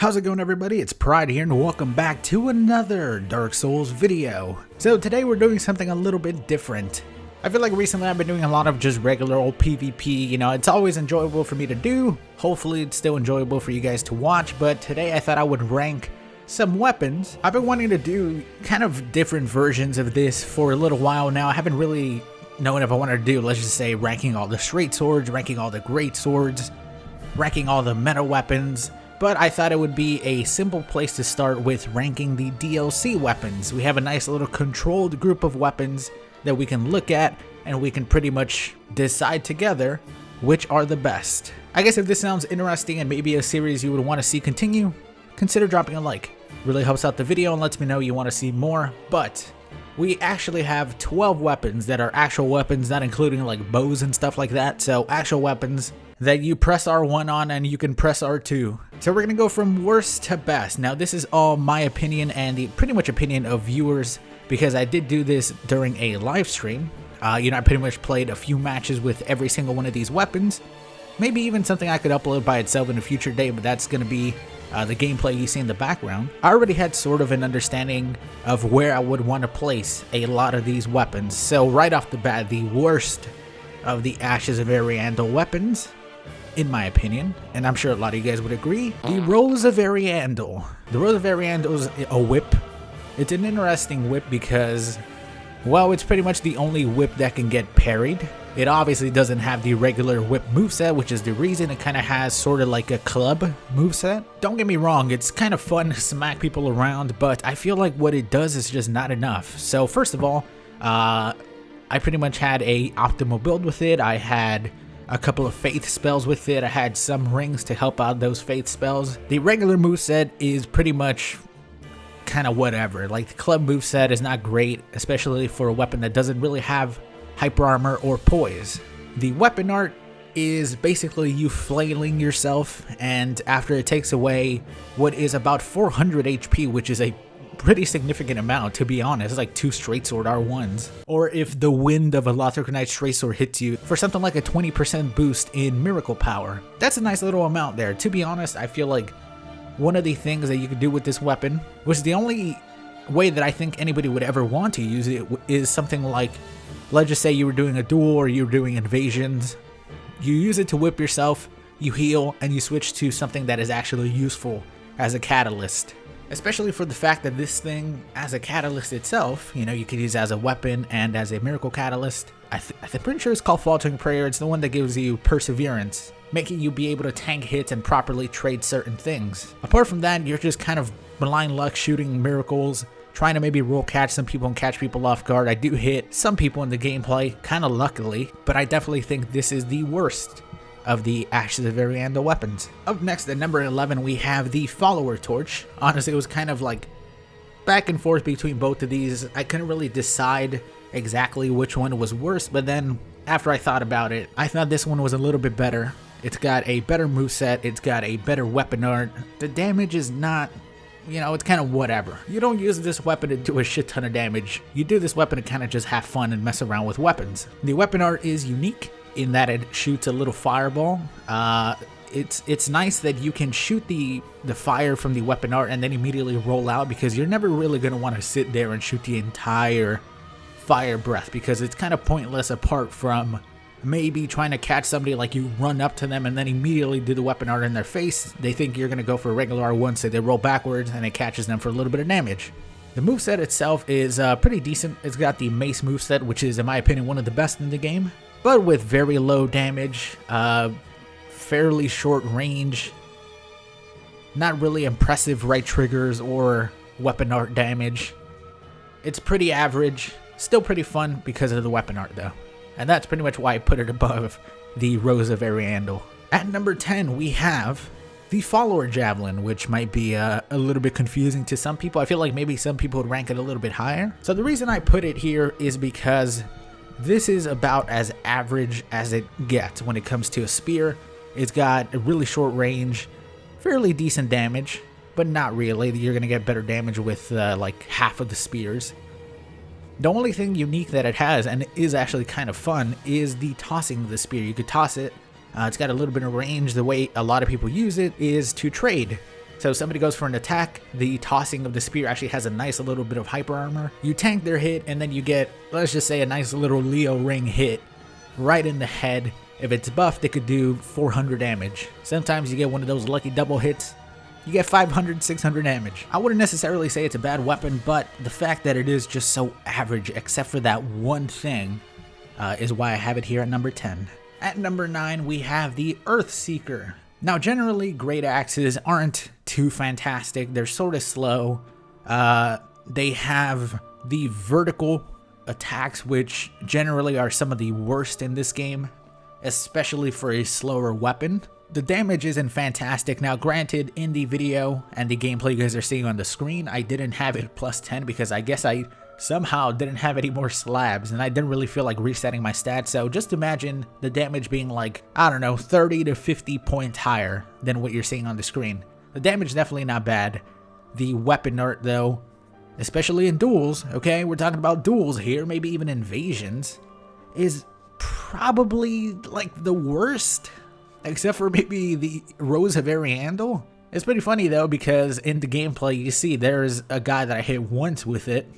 How's it going, everybody? It's Pride here and welcome back to another Dark Souls video. So today we're doing something a little bit different. I feel like recently I've been doing a lot of just regular old PvP, you know, it's always enjoyable for me to do. Hopefully it's still enjoyable for you guys to watch, but today I thought I would rank some weapons. I've been wanting to do kind of different versions of this for a little while now. I haven't really known if I wanted to do, let's just say, ranking all the straight swords, ranking all the great swords, ranking all the meta weapons. But I thought it would be a simple place to start with ranking the DLC weapons. We have a nice little controlled group of weapons that we can look at and we can pretty much decide together which are the best. I guess if this sounds interesting and maybe a series you would want to see continue, consider dropping a like. Really helps out the video and lets me know you want to see more. But we actually have 12 weapons that are actual weapons, not including like bows and stuff like that. So actual weapons that you press R1 on and you can press R2. So we're gonna go from worst to best. Now this is all my opinion and the pretty much opinion of viewers, because I did do this during a live stream. You know, I pretty much played a few matches with every single one of these weapons. Maybe even something I could upload by itself in a future day, but that's gonna be the gameplay you see in the background. I already had sort of an understanding of where I would want to place a lot of these weapons. So right off the bat, the worst of the Ashes of Ariandel weapons, in my opinion, and I'm sure a lot of you guys would agree, the Rose of Ariandel. The Rose of Ariandel is a whip. It's an interesting whip because, well, it's pretty much the only whip that can get parried. It obviously doesn't have the regular whip moveset, which is the reason it kind of has sort of like a club moveset. Don't get me wrong, it's kind of fun to smack people around, but I feel like what it does is just not enough. So first of all, I pretty much had a optimal build with it. I had a couple of faith spells with it. I had some rings to help out those faith spells. The regular moveset is pretty much kind of whatever. Like, the club moveset is not great, especially for a weapon that doesn't really have hyper armor or poise. The weapon art is basically you flailing yourself, and after it takes away what is about 400 HP, which is a pretty significant amount, to be honest. It's like 2 straight sword R1s. Or if the wind of a Lothric Knight straight sword hits you, for something like a 20% boost in miracle power. That's a nice little amount there. To be honest, I feel like one of the things that you could do with this weapon, which is the only way that I think anybody would ever want to use it, is something like, let's just say you were doing a duel or you were doing invasions. You use it to whip yourself, you heal, and you switch to something that is actually useful as a catalyst. Especially for the fact that this thing, as a catalyst itself, you know, you could use it as a weapon and as a miracle catalyst. I'm pretty sure it's called Faltering Prayer. It's the one that gives you perseverance, making you be able to tank hits and properly trade certain things. Apart from that, you're just kind of blind luck shooting miracles, trying to maybe roll catch some people and catch people off guard. I do hit some people in the gameplay, kind of luckily, but I definitely think this is the worst of the Ashes of Ariandel weapons. Up next at number 11, we have the Follower Torch. Honestly, it was kind of like back and forth between both of these. I couldn't really decide exactly which one was worse, but then after I thought about it, I thought this one was a little bit better. It's got a better moveset, it's got a better weapon art. The damage is not, you know, it's kind of whatever. You don't use this weapon to do a shit ton of damage. You do this weapon to kind of just have fun and mess around with weapons. The weapon art is unique in that it shoots a little fireball. It's nice that you can shoot the fire from the weapon art and then immediately roll out, because you're never really going to want to sit there and shoot the entire fire breath, because it's kind of pointless apart from maybe trying to catch somebody. Like, you run up to them and then immediately do the weapon art in their face. They think you're going to go for a regular R1, so they roll backwards and it catches them for a little bit of damage. The moveset itself is pretty decent. It's got the mace moveset, which is, in my opinion, one of the best in the game, but with very low damage, fairly short range, not really impressive right triggers or weapon art damage. It's pretty average, still pretty fun because of the weapon art though. And that's pretty much why I put it above the Rose of Ariandel. At number 10, we have the Follower Javelin, which might be a little bit confusing to some people. I feel like maybe some people would rank it a little bit higher. So the reason I put it here is because this is about as average as it gets when it comes to a spear. It's got a really short range, fairly decent damage, but not really. You're going to get better damage with like half of the spears. The only thing unique that it has, and it is actually kind of fun, is the tossing of the spear. You could toss it. It's got a little bit of range. The way a lot of people use it is to trade. So if somebody goes for an attack, the tossing of the spear actually has a nice little bit of hyper armor. You tank their hit, and then you get, let's just say, a nice little Leo ring hit right in the head. If it's buffed, it could do 400 damage. Sometimes you get one of those lucky double hits, you get 500, 600 damage. I wouldn't necessarily say it's a bad weapon, but the fact that it is just so average, except for that one thing, is why I have it here at number 10. At number 9, we have the Earthseeker. Now, generally, great axes aren't too fantastic. They're sort of slow. They have the vertical attacks, which generally are some of the worst in this game, especially for a slower weapon. The damage isn't fantastic. Now, granted, in the video and the gameplay you guys are seeing on the screen, I didn't have it plus 10 because I guess I somehow didn't have any more slabs and I didn't really feel like resetting my stats. So just imagine the damage being like, I don't know, 30 to 50 points higher than what you're seeing on the screen. The damage is definitely not bad. The weapon art though, especially in duels, okay, we're talking about duels here, maybe even invasions, is probably like the worst, except for maybe the Rose of Ariandel. It's pretty funny though, because in the gameplay you see there's a guy that I hit once with it.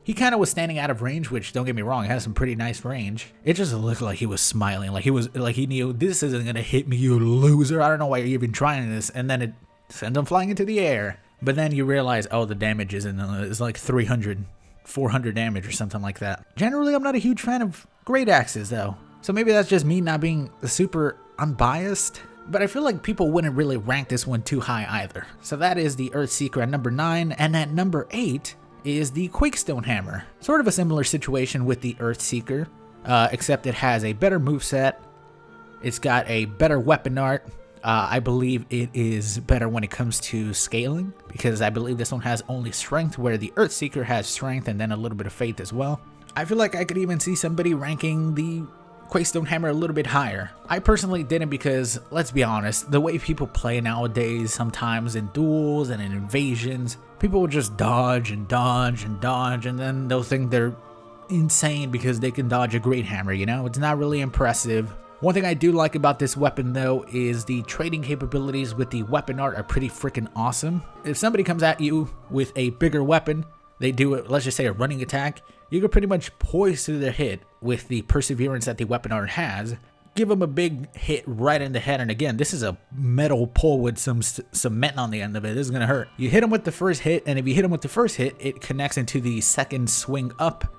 He kind of was standing out of range, which, don't get me wrong, has some pretty nice range. It just looked like he was smiling, like he knew, this isn't gonna hit me, you loser, I don't know why you're even trying this, and then it sends him flying into the air. But then you realize, oh, the damage is like 300, 400 damage or something like that. Generally, I'm not a huge fan of great axes though, so maybe that's just me not being super unbiased. But I feel like people wouldn't really rank this one too high either. So that is the Earthseeker at number 9, and at number 8 is the Quakestone Hammer. Sort of a similar situation with the Earthseeker, except it has a better moveset, it's got a better weapon art. I believe it is better when it comes to scaling, because I believe this one has only strength, where the Earthseeker has strength and then a little bit of faith as well. I feel like I could even see somebody ranking the Quakestone Hammer a little bit higher. I personally didn't, because let's be honest, the way people play nowadays, sometimes in duels and in invasions, people will just dodge and dodge and dodge, and then they'll think they're insane because they can dodge a great hammer, you know? It's not really impressive. One thing I do like about this weapon though is the trading capabilities with the weapon art are pretty freaking awesome. If somebody comes at you with a bigger weapon, they do it, let's just say a running attack, you can pretty much poise through their hit with the perseverance that the weapon art has. Give them a big hit right in the head, and again, this is a metal pole with some cement on the end of it. This is gonna hurt. You hit them with the first hit, and if you hit them with the first hit, it connects into the second swing up,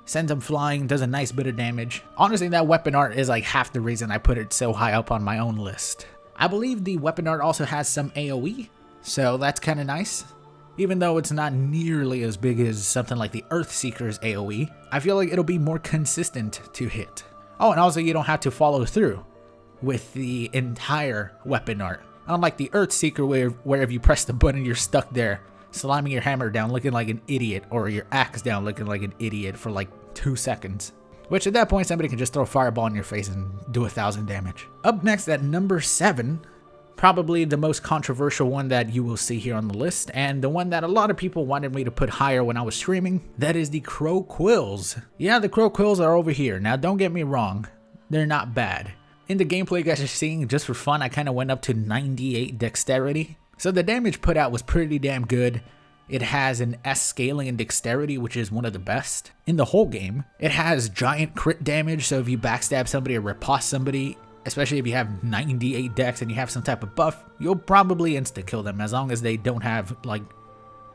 sends them flying, does a nice bit of damage. Honestly, that weapon art is like half the reason I put it so high up on my own list. I believe the weapon art also has some AoE, so that's kind of nice. Even though it's not nearly as big as something like the Earthseeker's AoE, I feel like it'll be more consistent to hit. Oh, and also you don't have to follow through with the entire weapon art. Unlike the Earthseeker where if you press the button you're stuck there, slamming your hammer down looking like an idiot, or your axe down looking like an idiot for like 2 seconds. Which at that point somebody can just throw a fireball in your face and do 1,000 damage. Up next at number 7, probably the most controversial one that you will see here on the list, and the one that a lot of people wanted me to put higher when I was streaming, that is the Crow Quills. Yeah, the Crow Quills are over here. Now don't get me wrong, they're not bad. In the gameplay you guys are seeing, just for fun, I kind of went up to 98 dexterity. So the damage put out was pretty damn good. It has an S scaling in dexterity, which is one of the best in the whole game. It has giant crit damage, so if you backstab somebody or riposte somebody, especially if you have 98 dex and you have some type of buff, you'll probably insta-kill them as long as they don't have like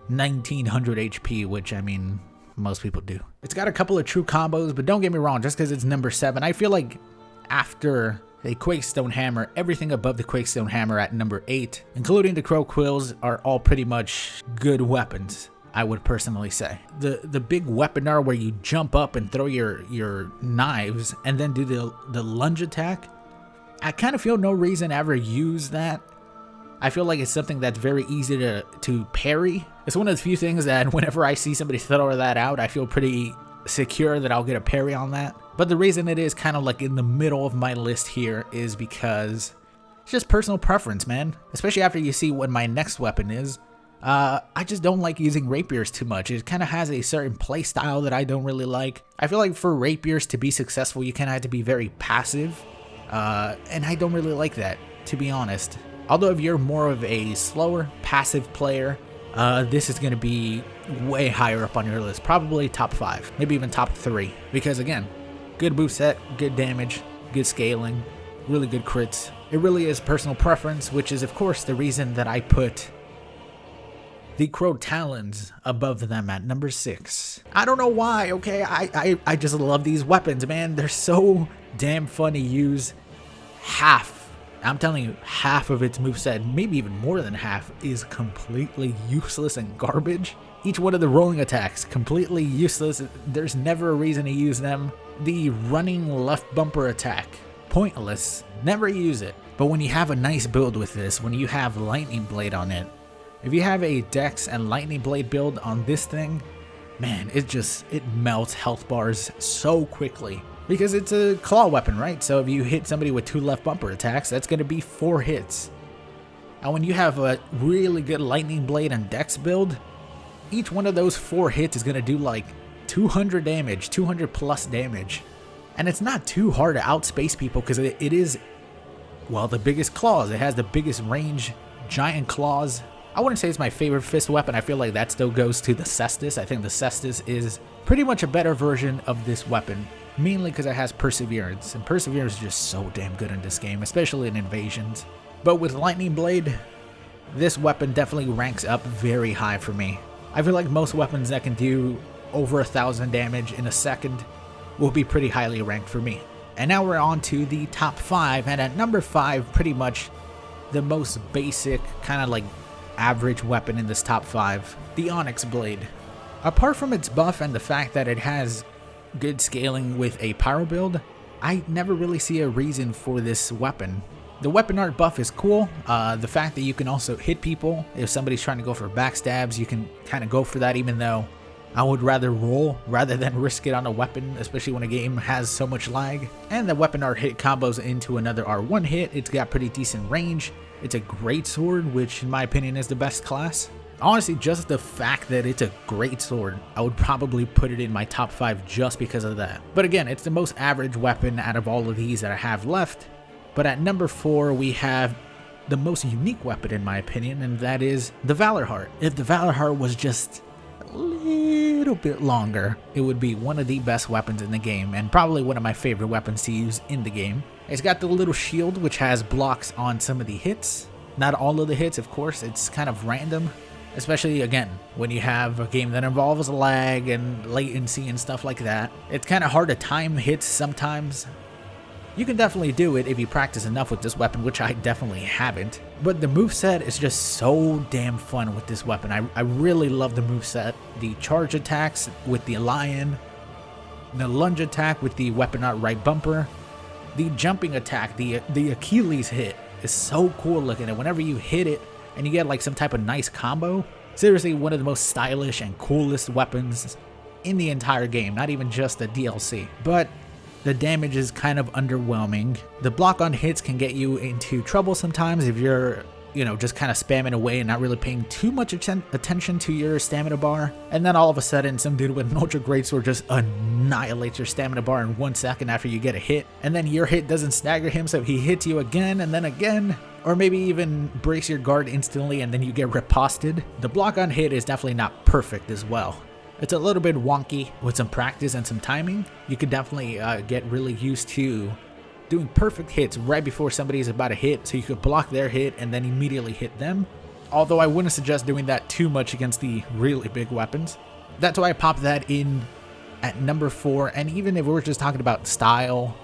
1900 HP, which I mean, most people do. It's got a couple of true combos, but don't get me wrong, just because it's number 7, I feel like after the Quakestone Hammer, everything above the Quakestone Hammer at number 8, including the Crow Quills, are all pretty much good weapons, I would personally say. The big weapon art where you jump up and throw your knives and then do the lunge attack, I kind of feel no reason to ever use that. I feel like it's something that's very easy to parry. It's one of the few things that whenever I see somebody throw that out, I feel pretty secure that I'll get a parry on that. But the reason it is kind of like in the middle of my list here is because it's just personal preference, man. Especially after you see what my next weapon is. I just don't like using rapiers too much. It kind of has a certain play style that I don't really like. I feel like for rapiers to be successful, you kind of have to be very passive. And I don't really like that, to be honest. Although if you're more of a slower, passive player, this is going to be way higher up on your list. Probably top 5, maybe even top 3. Because again, good moveset, good damage, good scaling, really good crits. It really is personal preference, which is of course the reason that I put the Crow Talons above them at number 6. I don't know why, okay? I just love these weapons, man. They're so damn fun to use. I'm telling you, half of its moveset, maybe even more than half, is completely useless and garbage. Each one of the rolling attacks, completely useless. There's never a reason to use them. The running left bumper attack, pointless. Never use it. But when you have a nice build with this, when you have Lightning Blade on it, if you have a Dex and Lightning Blade build on this thing, man, it melts health bars so quickly. Because it's a claw weapon, right? So if you hit somebody with 2 left bumper attacks, that's going to be 4 hits. And when you have a really good Lightning Blade and Dex build, each one of those 4 hits is going to do like 200 damage, 200 plus damage. And it's not too hard to outspace people because it is, well, the biggest claws. It has the biggest range, giant claws. I wouldn't say it's my favorite fist weapon. I feel like that still goes to the Cestus. I think the Cestus is pretty much a better version of this weapon, mainly because it has Perseverance, and Perseverance is just so damn good in this game, especially in invasions. But with Lightning Blade, this weapon definitely ranks up very high for me. I feel like most weapons that can do over 1,000 damage in a second will be pretty highly ranked for me. And now we're on to the top 5, and at number 5, pretty much the most basic, kind of like average weapon in this top 5, the Onyx Blade. Apart from its buff and the fact that it has good scaling with a pyro build, I never really see a reason for this weapon. The weapon art buff is cool. The fact that you can also hit people if somebody's trying to go for backstabs, you can kind of go for that, even though I would rather roll rather than risk it on a weapon, especially when a game has so much lag. And the weapon art hit combos into another R1 hit. It's got pretty decent range. It's a great sword, which in my opinion is the best class. Honestly, just the fact that it's a great sword, I would probably put it in my top 5 just because of that. But again, it's the most average weapon out of all of these that I have left. But at number 4, we have the most unique weapon in my opinion, and that is the Valorheart. If the Valorheart was just a little bit longer, it would be one of the best weapons in the game, and probably one of my favorite weapons to use in the game. It's got the little shield which has blocks on some of the hits. Not all of the hits, of course, it's kind of random. Especially, again, when you have a game that involves lag and latency and stuff like that. It's kind of hard to time hits sometimes. You can definitely do it if you practice enough with this weapon, which I definitely haven't. But the moveset is just so damn fun with this weapon. I really love the moveset. The charge attacks with the lion, the lunge attack with the weapon art right bumper, the jumping attack, the Achilles hit is so cool looking. And whenever you hit it, and you get like some type of nice combo. Seriously, one of the most stylish and coolest weapons in the entire game, not even just the DLC. But the damage is kind of underwhelming. The block on hits can get you into trouble sometimes if you're, just kind of spamming away and not really paying too much attention to your stamina bar. And then all of a sudden, some dude with an ultra greatsword just annihilates your stamina bar in 1 second after you get a hit. And then your hit doesn't stagger him, so he hits you again and then again. Or maybe even breaks your guard instantly and then you get riposted. The block on hit is definitely not perfect as well. It's a little bit wonky. With some practice and some timing, you could definitely get really used to doing perfect hits right before somebody's about to hit, so you could block their hit and then immediately hit them. Although I wouldn't suggest doing that too much against the really big weapons. That's why I popped that in at number 4, and even if we're just talking about style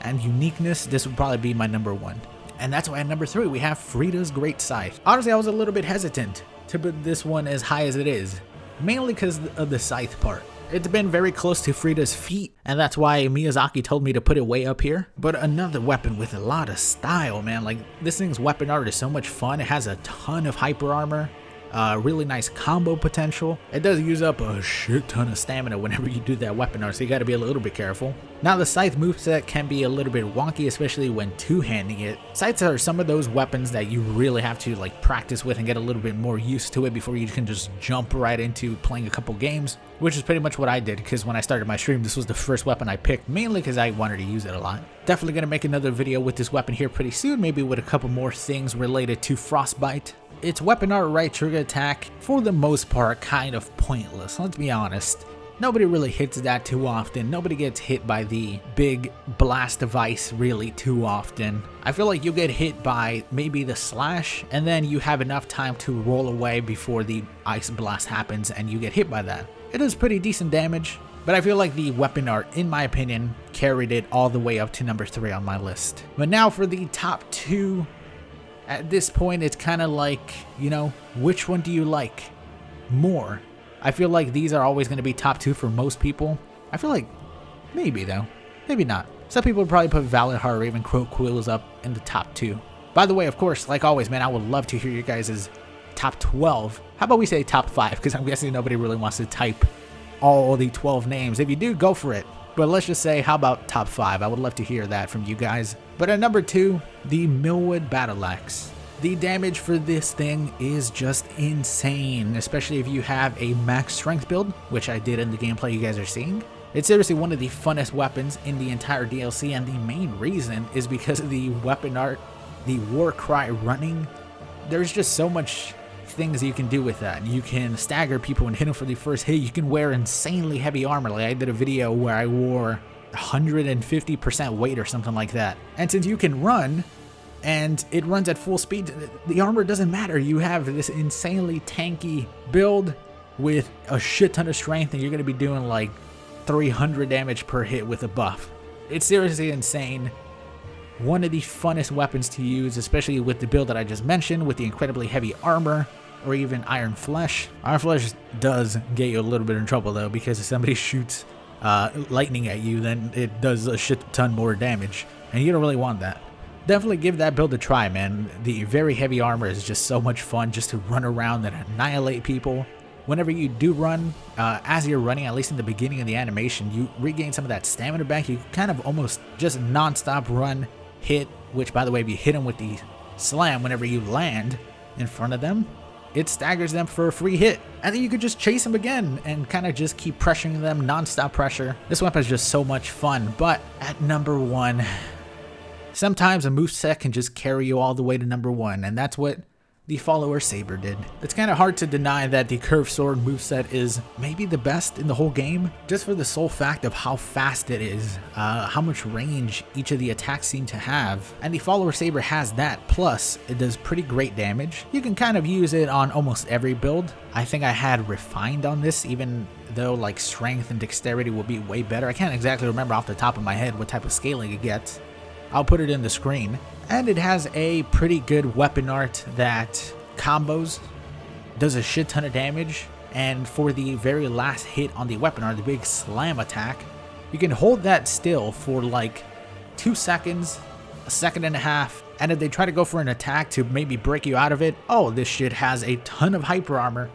and uniqueness, this would probably be my number 1. And that's why at number 3 we have Friede's Great Scythe. Honestly, I was a little bit hesitant to put this one as high as it is, mainly because of the scythe part. It's been very close to Friede's feet, and that's why Miyazaki told me to put it way up here. But another weapon with a lot of style, man. Like, this thing's weapon art is so much fun. It has a ton of hyper armor, really nice combo potential. It does use up a shit ton of stamina whenever you do that weapon art, so you gotta be a little bit careful. Now the Scythe moveset can be a little bit wonky, especially when two-handing it. Scythes are some of those weapons that you really have to like practice with and get a little bit more used to it before you can just jump right into playing a couple games, which is pretty much what I did, because when I started my stream, this was the first weapon I picked, mainly because I wanted to use it a lot. Definitely gonna make another video with this weapon here pretty soon, maybe with a couple more things related to frostbite. Its weapon art right trigger attack, for the most part, kind of pointless, let's be honest. Nobody really hits that too often. Nobody gets hit by the big blast device really too often. I feel like you get hit by maybe the slash, and then you have enough time to roll away before the ice blast happens and you get hit by that. It is pretty decent damage, but I feel like the weapon art, in my opinion, carried it all the way up to number 3 on my list. But now for the top 2. At this point, it's kind of like, you know, which one do you like more? I feel like these are always going to be top 2 for most people. I feel like maybe though, maybe not. Some people would probably put Valorheart or even Quills up in the top 2. By the way, of course, like always, man, I would love to hear your guys' top 12. How about we say top 5? Because I'm guessing nobody really wants to type all the 12 names. If you do, go for it. But let's just say, how about top 5? I would love to hear that from you guys. But at number 2, the Millwood Battle Axe. The damage for this thing is just insane, especially if you have a max strength build, which I did in the gameplay you guys are seeing. It's seriously one of the funnest weapons in the entire DLC, and the main reason is because of the weapon art, the war cry running. There's just so much things you can do with that. You can stagger people and hit them for the first hit. You can wear insanely heavy armor. Like I did a video where I wore 150% weight or something like that. And since you can run, and it runs at full speed, the armor doesn't matter. You have this insanely tanky build with a shit ton of strength, and you're going to be doing like 300 damage per hit with a buff. It's seriously insane. One of the funnest weapons to use, especially with the build that I just mentioned, with the incredibly heavy armor, or even Iron Flesh. Iron Flesh does get you a little bit in trouble though, because if somebody shoots lightning at you, then it does a shit ton more damage, and you don't really want that. Definitely give that build a try, man. The very heavy armor is just so much fun just to run around and annihilate people. Whenever you do run, as you're running, at least in the beginning of the animation, you regain some of that stamina back. You kind of almost just non-stop run, hit, which by the way, if you hit them with the slam whenever you land in front of them, it staggers them for a free hit. And then you could just chase them again and kind of just keep pressuring them, non-stop pressure. This weapon is just so much fun. But at number 1... sometimes a moveset can just carry you all the way to number 1, and that's what the Follower Saber did. It's kind of hard to deny that the Curved Sword moveset is maybe the best in the whole game, just for the sole fact of how fast it is, how much range each of the attacks seem to have, and the Follower Saber has that, plus it does pretty great damage. You can kind of use it on almost every build. I think I had Refined on this, even though like strength and dexterity will be way better. I can't exactly remember off the top of my head what type of scaling it gets. I'll put it in the screen. And it has a pretty good weapon art that combos, does a shit ton of damage, and for the very last hit on the weapon art, the big slam attack, you can hold that still for like 2 seconds, a second and a half, and if they try to go for an attack to maybe break you out of it, oh, this shit has a ton of hyper armor,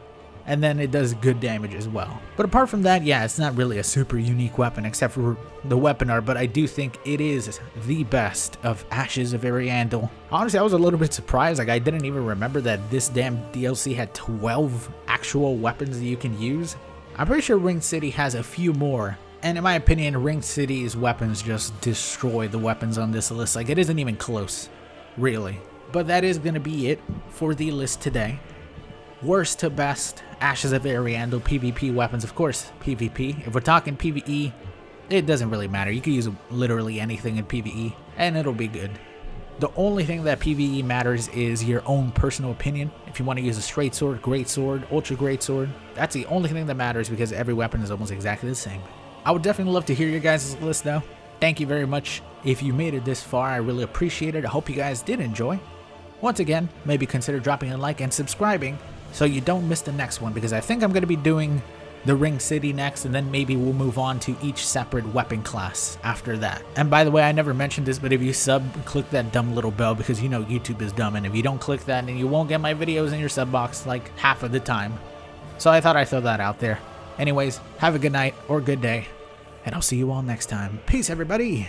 and then it does good damage as well. But apart from that, yeah, it's not really a super unique weapon except for the weapon art, but I do think it is the best of Ashes of Ariandel. Honestly, I was a little bit surprised. Like, I didn't even remember that this damn DLC had 12 actual weapons that you can use. I'm pretty sure Ring City has a few more, and in my opinion, Ring City's weapons just destroy the weapons on this list. Like, it isn't even close, really. But that is going to be it for the list today. Worst to best, Ashes of Ariandel, PvP weapons, of course, PvP. If we're talking PvE, it doesn't really matter. You can use literally anything in PvE, and it'll be good. The only thing that PvE matters is your own personal opinion. If you want to use a straight sword, great sword, ultra great sword, that's the only thing that matters because every weapon is almost exactly the same. I would definitely love to hear your guys' list though. Thank you very much. If you made it this far, I really appreciate it. I hope you guys did enjoy. Once again, maybe consider dropping a like and subscribing so you don't miss the next one, because I think I'm going to be doing the Ring City next, and then maybe we'll move on to each separate weapon class after that. And by the way, I never mentioned this, but if you sub, click that dumb little bell, because you know YouTube is dumb, and if you don't click that, then you won't get my videos in your sub box like half of the time. So I thought I'd throw that out there. Anyways, have a good night or good day, and I'll see you all next time. Peace, everybody!